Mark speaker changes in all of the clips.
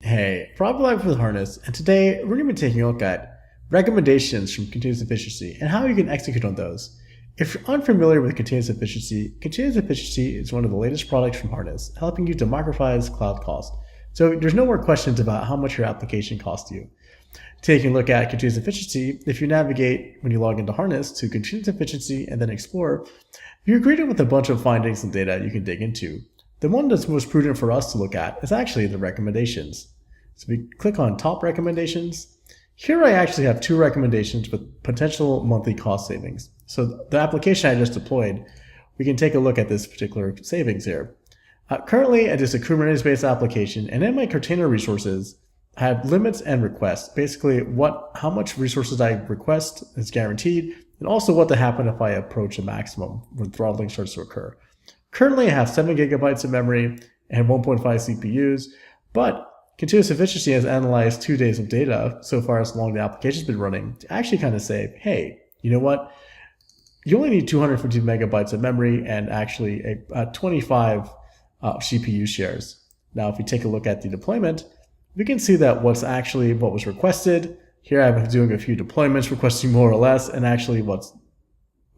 Speaker 1: Hey, Rob Live with Harness, and today we're going to be taking a look at recommendations from continuous efficiency and how you can execute on those. If you're unfamiliar with continuous efficiency is one of the latest products from Harness, helping you democratize cloud cost. So there's no more questions about how much your application costs you. Taking a look at continuous efficiency, if you navigate when you log into Harness to continuous efficiency and then explore, you're greeted with a bunch of findings and data you can dig into. The one that's most prudent for us to look at is actually the recommendations. So we click on top recommendations. Here I actually have two recommendations with potential monthly cost savings. So the application I just deployed, we can take a look at this particular savings here. Currently, it is a Kubernetes-based application, and in my container resources, I have limits and requests. Basically, how much resources I request is guaranteed, and also what to happen if I approach a maximum when throttling starts to occur. Currently, I have 7 gigabytes of memory and 1.5 CPUs, but continuous efficiency has analyzed 2 days of data so far as long the application's been running to actually kind of say, hey, you know what? You only need 250 megabytes of memory and actually 25 CPU shares. Now, if we take a look at the deployment, we can see that what was requested. Here I'm doing a few deployments, requesting more or less, and actually what's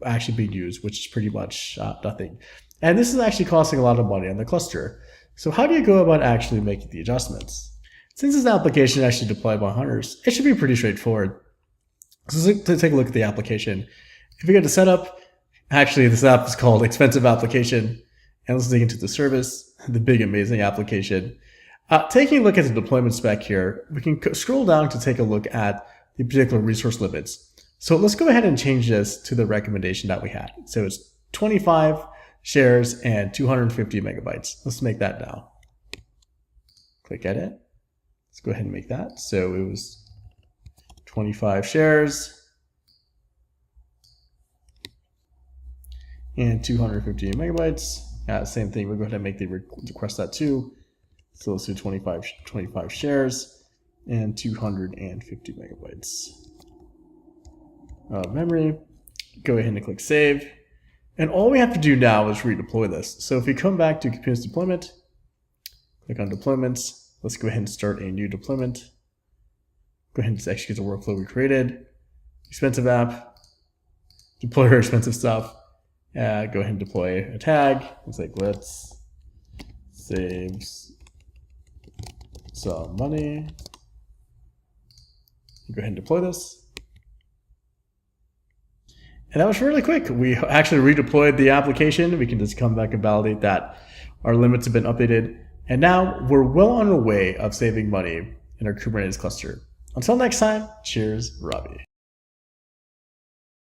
Speaker 1: actually being used, which is pretty much nothing. And this is actually costing a lot of money on the cluster. So how do you go about actually making the adjustments? Since this application is actually deployed by hunters, it should be pretty straightforward. So to take a look at the application, if we go to setup, actually this app is called expensive application, and let's dig into the service, the big amazing application. Taking a look at the deployment spec here, we can scroll down to take a look at the particular resource limits. So let's go ahead and change this to the recommendation that we had. So it's 25 shares and 250 megabytes. Let's make that now. Click edit. Let's go ahead and make that. So it was 25 shares and 250 megabytes. Same thing. We'll go ahead and make the request that too. So let's do 25 shares and 250 megabytes of memory. Go ahead and click save. And all we have to do now is redeploy this. So if we come back to continuous deployment, click on deployments, let's go ahead and start a new deployment. Go ahead and execute the workflow we created. Expensive app, deploy our expensive stuff. Go ahead and deploy a tag. It's like, let's save some money. Go ahead and deploy this. And that was really quick. We actually redeployed the application. We can just come back and validate that our limits have been updated. And now we're well on our way of saving money in our Kubernetes cluster. Until next time, cheers, Robbie.